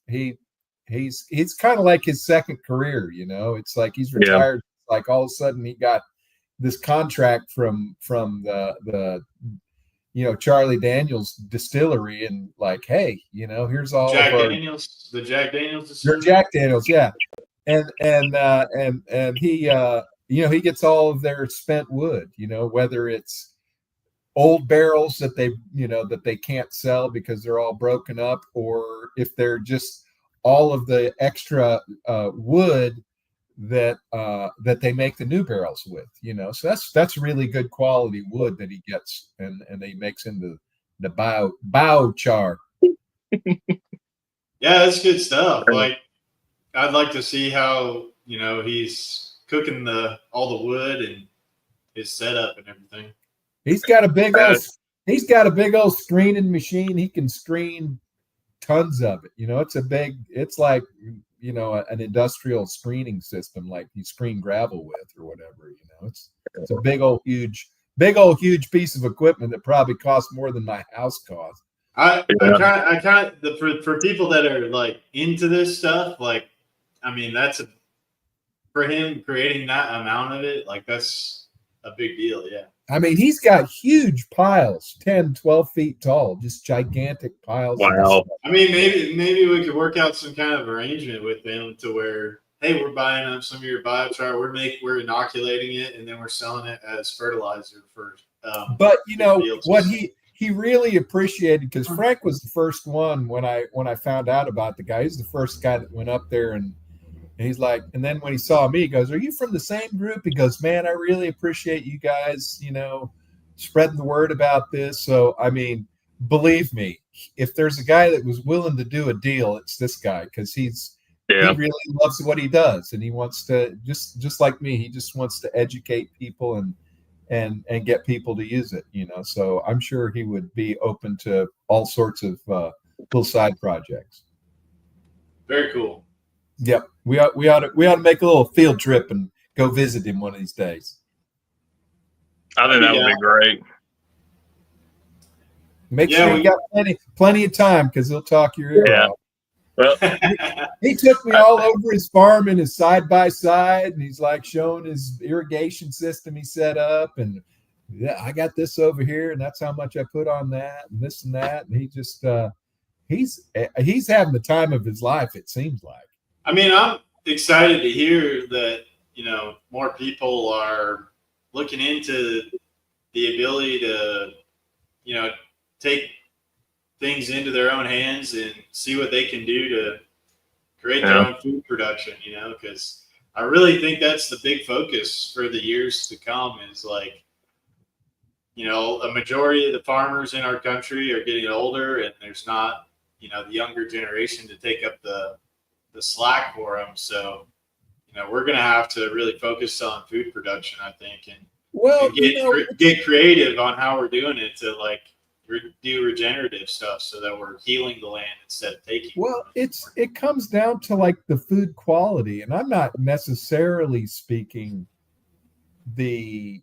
kind of like his second career, you know, it's like he's retired. Yeah. Like all of a sudden he got this contract from the you know, Charlie Daniels distillery, and like, hey, you know, here's all Jack of our, Daniels, the Jack Daniels distillery. Jack Daniels, yeah, and he you know, he gets all of their spent wood, you know, whether it's old barrels that they, you know, that they can't sell because they're all broken up, or if they're just all of the extra wood that they make the new barrels with, you know. So that's really good quality wood that he gets, and he makes into the biochar. Yeah, that's good stuff. Like, I'd like to see how, you know, he's cooking all the wood and his setup and everything. He's got a big old screening machine. He can screen tons of it. You know, it's like, you know, an industrial screening system, like you screen gravel with or whatever. You know, it's a big old huge piece of equipment that probably costs more than my house cost. I kind of for people that are like into this stuff, like, I mean, for him creating that amount of it, like, that's a big deal. Yeah. I mean, he's got huge piles, 10, 12 feet tall, just gigantic piles. Wow. I mean, maybe we could work out some kind of arrangement with them to where, hey, we're buying up some of your biochar, we're inoculating it, and then we're selling it as fertilizer for. But you know what he really appreciated, because Frank was the first one when I found out about the guy. He's the first guy that went up there, and he's like, and then when he saw me, he goes, "Are you from the same group?" He goes, "Man, I really appreciate you guys, you know, spreading the word about this." So, I mean, believe me, if there's a guy that was willing to do a deal, it's this guy, because he really loves what he does, and he wants to, just like me, he just wants to educate people and get people to use it, you know. So I'm sure he would be open to all sorts of little side projects. Very cool. Yep, we ought to make a little field trip and go visit him one of these days. I think that would be great. Make sure you got plenty of time, because he'll talk your ear off. Well, he took me all over his farm in his side by side, and he's like showing his irrigation system he set up, and yeah, I got this over here, and that's how much I put on that, and this and that, and he just he's having the time of his life, it seems like. I mean, I'm excited to hear that, you know, more people are looking into the ability to, you know, take things into their own hands and see what they can do to create their own food production, you know, because I really think that's the big focus for the years to come, is like, you know, a majority of the farmers in our country are getting older, and there's not, you know, the younger generation to take up the slack for them. So, you know, we're going to have to really focus on food production, I think, and get creative on how we're doing it to like do regenerative stuff, so that we're healing the land instead of taking. Well, it comes down to like the food quality, and I'm not necessarily speaking the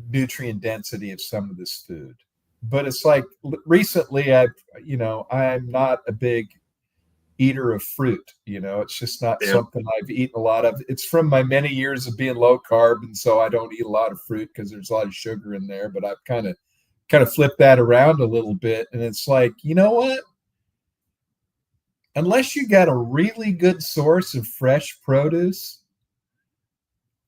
nutrient density of some of this food, but it's like recently I'm not a big eater of fruit, you know. It's just not something I've eaten a lot of. It's from my many years of being low carb, and so I don't eat a lot of fruit because there's a lot of sugar in there. But I've kind of flipped that around a little bit, and it's like, you know what, unless you got a really good source of fresh produce,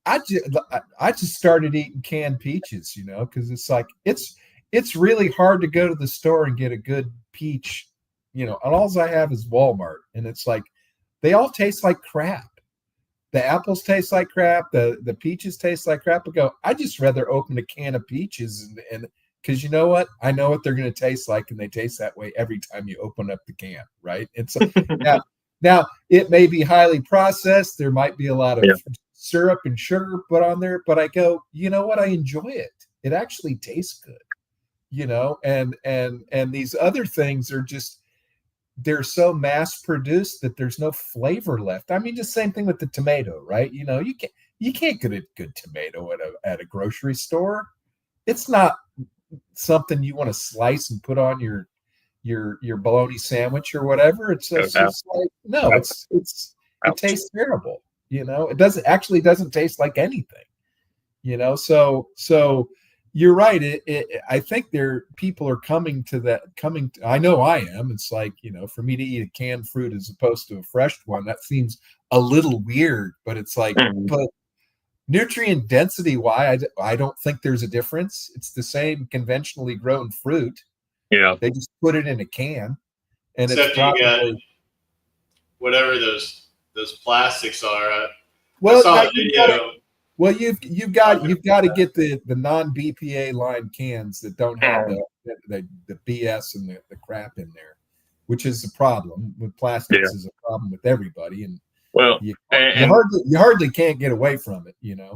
I just started eating canned peaches, because it's like it's really hard to go to the store and get a good peach, and all I have is Walmart, and it's like they all taste like crap. The apples taste like crap. The peaches taste like crap. I just rather open a can of peaches and because you know what? I know what they're going to taste like, and they taste that way every time you open up the can, right? And so now it may be highly processed. There might be a lot of syrup and sugar put on there, but I go, you know what? I enjoy it. It actually tastes good, and these other things are just, they're so mass produced that there's no flavor left. I mean, just same thing with the tomato, right? You can't get a good tomato at a grocery store. It's not something you want to slice and put on your bologna sandwich or whatever. It's just like, no, it tastes terrible. It doesn't taste like anything. So you're right. I think people are coming to that. I know I am. It's like, for me to eat a canned fruit as opposed to a fresh one, that seems a little weird. But it's like, but nutrient density, I don't think there's a difference. It's the same conventionally grown fruit. Yeah, they just put it in a can, and except it's probably, you got whatever those plastics are. Well, you've got to get the non-BPA line cans that don't have the BS and the crap in there, which is a problem with plastics. Is a problem with everybody, and you hardly can't get away from it. Yeah,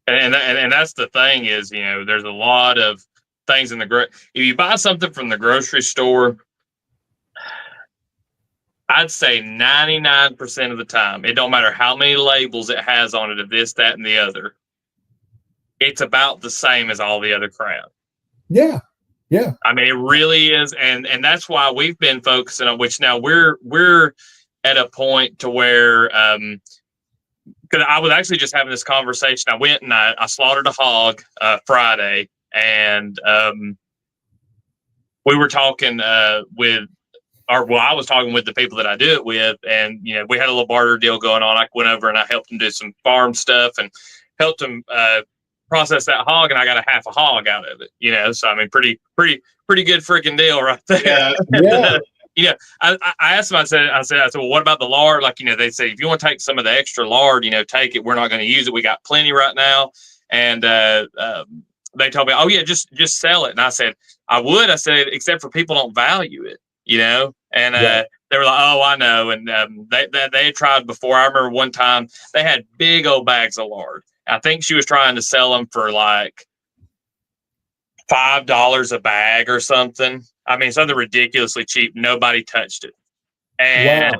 and that's the thing is, there's a lot of things in if you buy something from the grocery store, I'd say 99% of the time, it don't matter how many labels it has on it of this, that, and the other, it's about the same as all the other crap. Yeah. Yeah. I mean, it really is. And that's why we've been focusing on, which now we're at a point to where, because I was actually just having this conversation. I went and I slaughtered a hog Friday, and we were talking I was talking with the people that I do it with, and we had a little barter deal going on. I went over and I helped them do some farm stuff and helped them process that hog, and I got a half a hog out of it. So I mean, pretty good freaking deal right there. Yeah. I asked them. I said, well, what about the lard? Like, they say if you want to take some of the extra lard, take it. We're not going to use it. We got plenty right now, and they told me, oh yeah, just sell it. And I said, I would. I said, except for people don't value it. And they were like, oh, I know. And they had tried before. I remember one time they had big old bags of lard. I think she was trying to sell them for like $5 a bag or something. I mean, something ridiculously cheap. Nobody touched it. And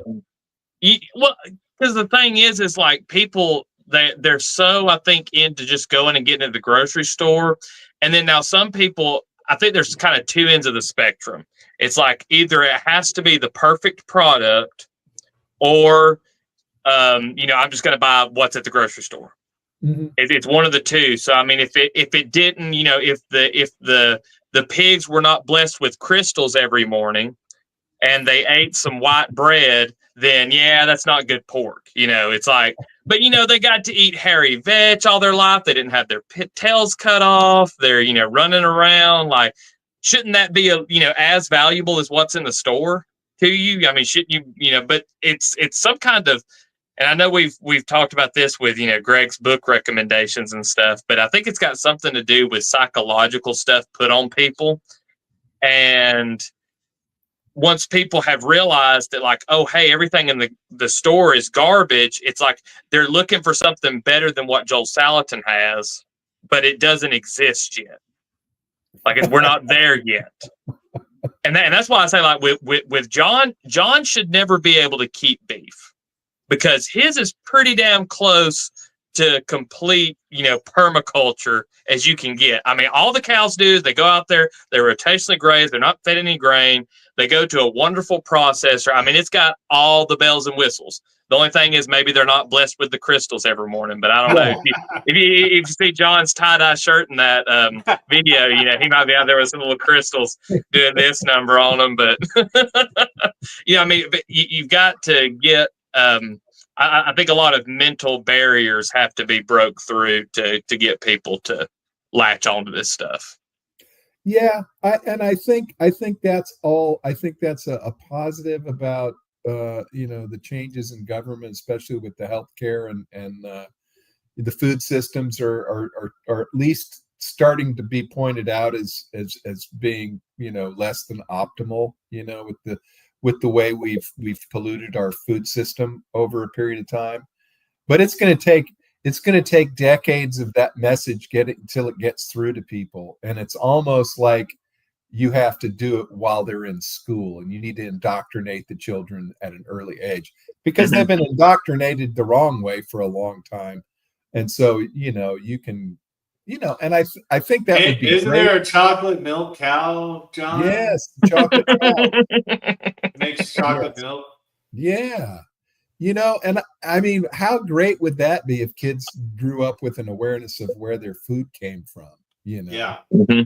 because the thing is like people, they're so, I think, into just going and getting into the grocery store. And then now some people, I think there's kind of two ends of the spectrum. It's like either it has to be the perfect product, or I'm just going to buy what's at the grocery store. Mm-hmm. It's one of the two. So I mean, if it didn't, if the pigs were not blessed with crystals every morning, and they ate some white bread, then that's not good pork. It's like, but they got to eat hairy veg all their life. They didn't have their tails cut off. They're running around. Like, shouldn't that be as valuable as what's in the store to you? I mean, shouldn't you? But it's some kind of, and I know we've talked about this with Greg's book recommendations and stuff, but I think it's got something to do with psychological stuff put on people. And once people have realized that, like, oh, hey, everything in the store is garbage, it's like they're looking for something better than what Joel Salatin has, but it doesn't exist yet. Like, we're not there yet. And that's why I say, like, with John should never be able to keep beef, because his is pretty damn close to complete, permaculture as you can get. I mean, all the cows do is they go out there, they rotationally graze, they're not fed any grain, They go to a wonderful processor. I mean, it's got all the bells and whistles. The only thing is maybe they're not blessed with the crystals every morning, but I don't know. If you see John's tie-dye shirt in that video, you know, he might be out there with some little crystals doing this number on them. But, you know, I mean, but you've got to get, I think a lot of mental barriers have to be broke through to get people to latch onto this stuff. Yeah, I think that's all. I think that's a positive about you know, the changes in government, especially with the healthcare and the food systems are at least starting to be pointed out as being, you know, less than optimal. You know, with the way we've polluted our food system over a period of time. But it's going to take decades of that message until it gets through to people. And it's almost like you have to do it while they're in school, and you need to indoctrinate the children at an early age because they've been indoctrinated the wrong way for a long time. And so, you know, you can, you know, and I think that would be Isn't great. there a chocolate milk cow, John? Yes, chocolate cow. Makes chocolate milk. Yeah. You know, and I mean, how great would that be if kids grew up with an awareness of where their food came from, you know? Yeah.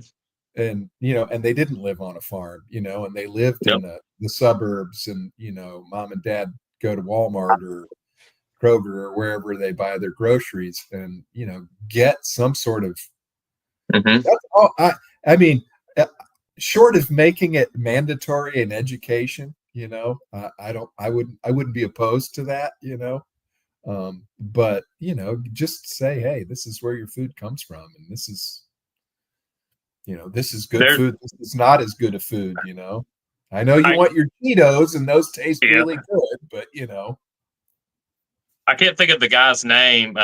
And, you know, and they didn't live on a farm, you know, and they lived in the suburbs, and, you know, mom and dad go to Walmart or Kroger or wherever they buy their groceries and, you know, get some sort of, that's all, I mean, short of making it mandatory in education, you know, I wouldn't be opposed to that, you know, but, you know, just say, hey, this is where your food comes from, and this is, you know, this is good food. This is not as good a food, you know. I know you want your Cheetos, and those taste really good, but, you know. I can't think of the guy's name.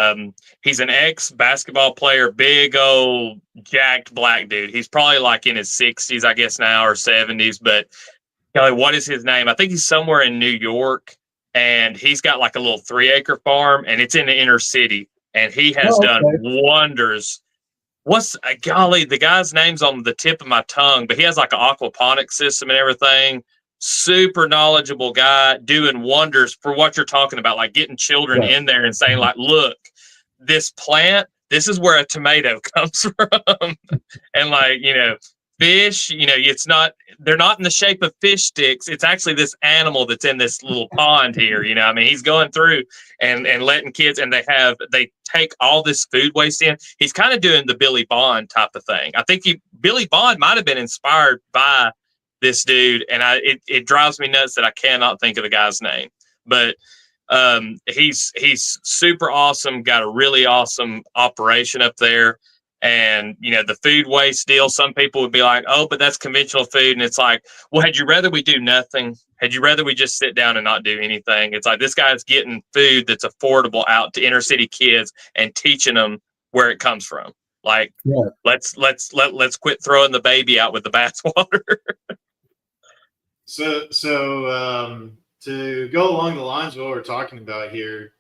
He's an ex-basketball player, big old jacked black dude. He's probably like in his 60s, I guess now, or 70s. But Kelly, what is his name? I think he's somewhere in New York, and he's got like a little 3-acre farm, and it's in the inner city. And he has done wonders. Golly, the guy's name's on the tip of my tongue, but he has like an aquaponics system and everything. Super knowledgeable guy, doing wonders for what you're talking about, like getting children in there and saying, like, look, this plant, this is where a tomato comes from. And, like, you know, fish, you know, they're not in the shape of fish sticks. It's actually this animal that's in this little pond here. You know, I mean, he's going through and letting kids, and they take all this food waste in. He's kind of doing the Billy Bond type of thing. I think Billy Bond might have been inspired by this dude, and it drives me nuts that I cannot think of the guy's name. But he's super awesome, got a really awesome operation up there. And, you know, the food waste deal, some people would be like, oh, but that's conventional food. And it's like, well, had you rather we do nothing? Had you rather we just sit down and not do anything? It's like, this guy's getting food that's affordable out to inner city kids and teaching them where it comes from. Like, let's quit throwing the baby out with the bathwater. So to go along the lines of what we're talking about here,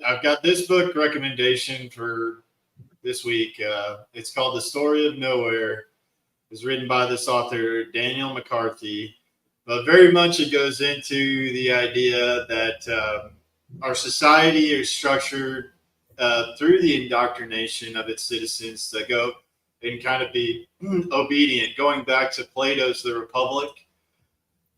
I've got this book recommendation for this week. It's called The Story of Nowhere. It's written by this author, Daniel McCarthy. But very much it goes into the idea that our society is structured through the indoctrination of its citizens to go and kind of be obedient, going back to Plato's The Republic.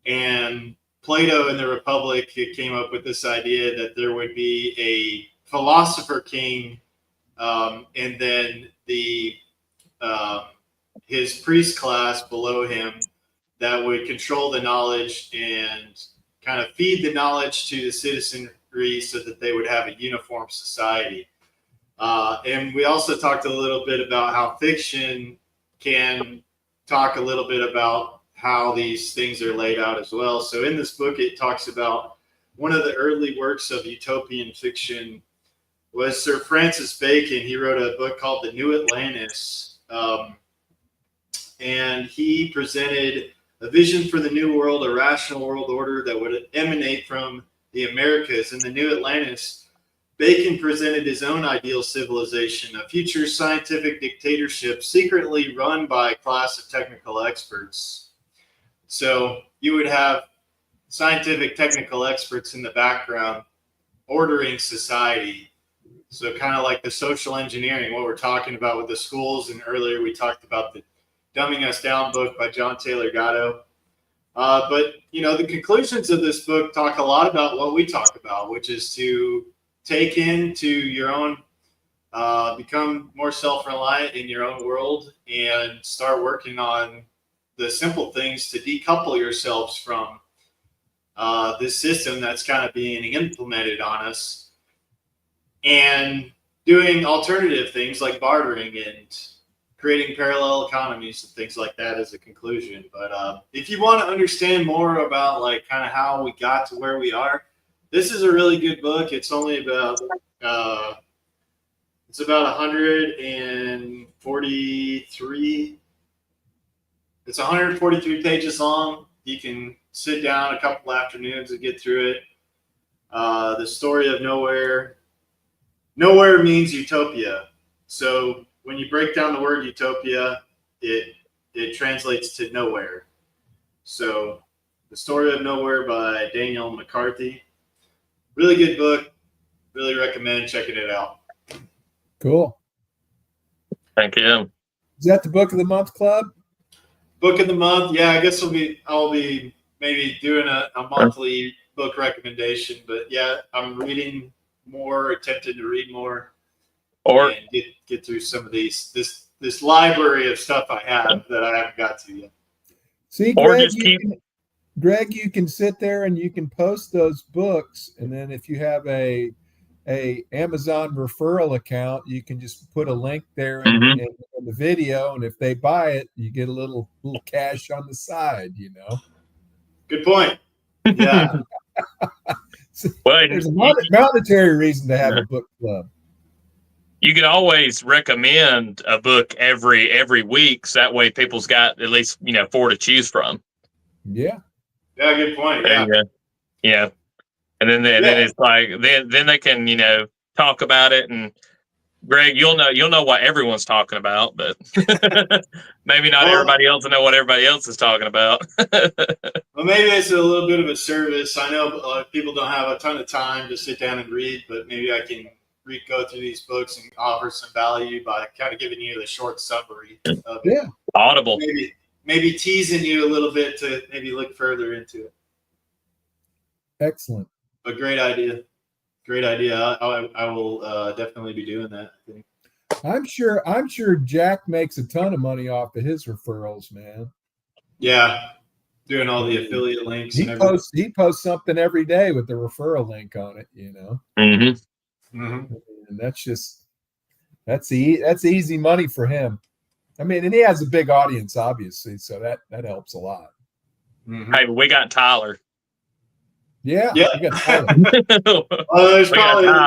And Plato and the Republic came up with this idea that there would be a philosopher king, and then his priest class below him that would control the knowledge and kind of feed the knowledge to the citizenry so that they would have a uniform society. And we also talked a little bit about how fiction can talk a little bit about how these things are laid out as well. So in this book, it talks about one of the early works of utopian fiction was Sir Francis Bacon. He wrote a book called The New Atlantis. And he presented a vision for the new world, a rational world order that would emanate from the Americas. In The New Atlantis, Bacon presented his own ideal civilization, a future scientific dictatorship secretly run by a class of technical experts. So you would have scientific, technical experts in the background ordering society. So kind of like the social engineering, what we're talking about with the schools. And earlier we talked about the Dumbing Us Down book by John Taylor Gatto. But, the conclusions of this book talk a lot about what we talk about, which is to take into your own, become more self-reliant in your own world and start working on the simple things to decouple yourselves from this system that's kind of being implemented on us, and doing alternative things like bartering and creating parallel economies and things like that as a conclusion. But if you want to understand more about like kind of how we got to where we are, this is a really good book. It's only about it's about 143. It's 143 pages long. You can sit down a couple afternoons and get through it. The story of nowhere. Nowhere means utopia. So when you break down the word utopia, it translates to nowhere. So the story of nowhere by Daniel McCarthy. Really good book. Really recommend checking it out. Cool. Thank you. Is that the book of the month, Club? Book of the month. Yeah, I guess I'll be maybe doing a monthly book recommendation. But yeah, I'm reading more, attempting to read more, Or and get through some of this library of stuff I have that I haven't got to yet. See, Or Greg, just keep. Greg, you can sit there and you can post those books, and then if you have a Amazon referral account, you can just put a link there in the video, and if they buy it, you get a little cash on the side. Good point. Yeah. Well, There's a monetary reason to have a book club. you can always recommend a book every week, so that way people's got at least 4 to choose from. Yeah. Yeah, good point. Yeah. Yeah. And then it's like then they can talk about it, and Greg, you'll know what everyone's talking about, but maybe not everybody else will know what everybody else is talking about. Well, maybe it's a little bit of a service. I know people don't have a ton of time to sit down and read, but maybe I can go through these books and offer some value by kind of giving you the short summary of it. Yeah. Audible. Maybe teasing you a little bit to maybe look further into it. Excellent. A great idea. Great idea. I will definitely be doing that, I think. I'm sure Jack makes a ton of money off of his referrals, man. Yeah. Doing all the affiliate links. He posts something every day with the referral link on it, Mm-hmm. Mm-hmm. And that's easy money for him. I mean, and he has a big audience, obviously, so that helps a lot. Mm-hmm. Hey, we got Tyler. Yeah. Yeah. We got Tyler.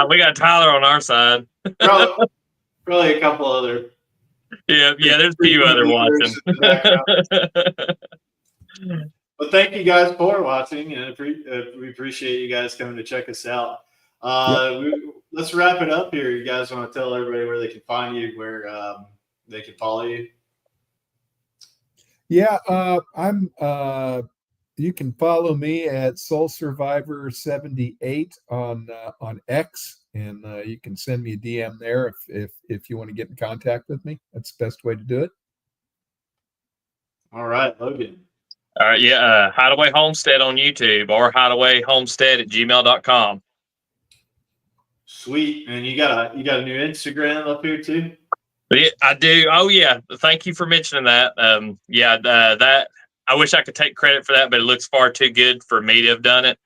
We got Tyler on our side. Probably a couple other. Yeah, there's a few other watching. Well, thank you guys for watching, and we appreciate you guys coming to check us out. Let's wrap it up here. You guys want to tell everybody where they can find you, where they can follow you? Yeah, you can follow me at Soul Survivor 78 on X, and you can send me a DM there if you want to get in contact with me. That's the best way to do it. All right, Logan. All right, Hideaway Homestead on YouTube, or hideawayhomestead@gmail.com. Sweet, and you got a new Instagram up here too? Yeah, I do. Oh yeah, thank you for mentioning that. That I wish I could take credit for that, but it looks far too good for me to have done it.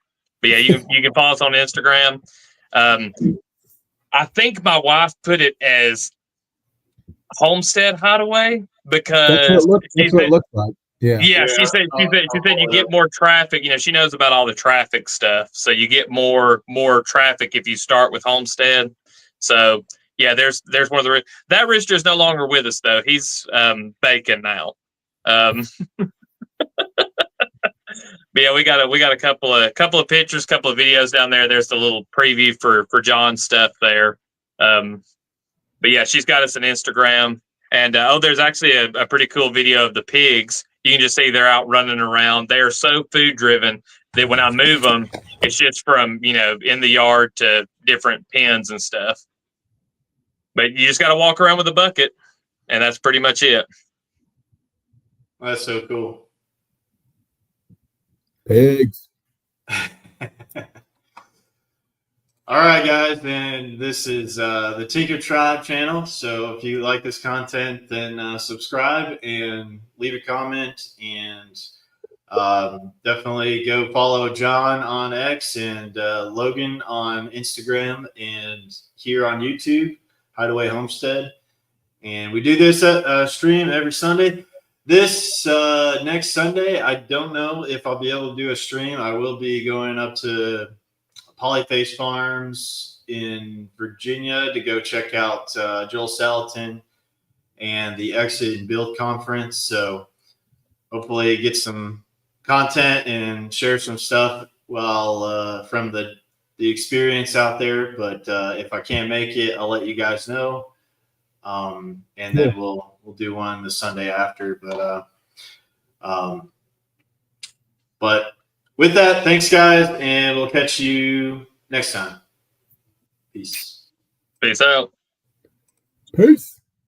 But yeah, you can follow us on Instagram. I think my wife put it as Homestead Hideaway because that's what it looks like. Yeah. She said you get more traffic. She knows about all the traffic stuff, so you get more traffic if you start with Homestead. So yeah, there's one of that rooster is no longer with us though. He's bacon now. But yeah, we got a couple of pictures, couple of videos down there. There's the little preview for John's stuff there. But yeah, she's got us an Instagram, and there's actually a pretty cool video of the pigs. You can just see they're out running around. They are so food driven that when I move them, it's just from, in the yard to different pens and stuff. But you just got to walk around with a bucket, and that's pretty much it. That's so cool. Pigs. All right, guys, and this is the Tinker Tribe channel. So if you like this content, then subscribe and leave a comment, and definitely go follow John on X and Logan on Instagram and here on YouTube, Hideaway Homestead. And we do this stream every Sunday. This next Sunday, I don't know if I'll be able to do a stream. I will be going up to Polyface Farms in Virginia to go check out Joel Salatin and the Exit and Build Conference. So hopefully get some content and share some stuff while from the experience out there. But if I can't make it, I'll let you guys know. And then we'll do one the Sunday after. But with that, thanks, guys, and we'll catch you next time. Peace. Peace out. Peace.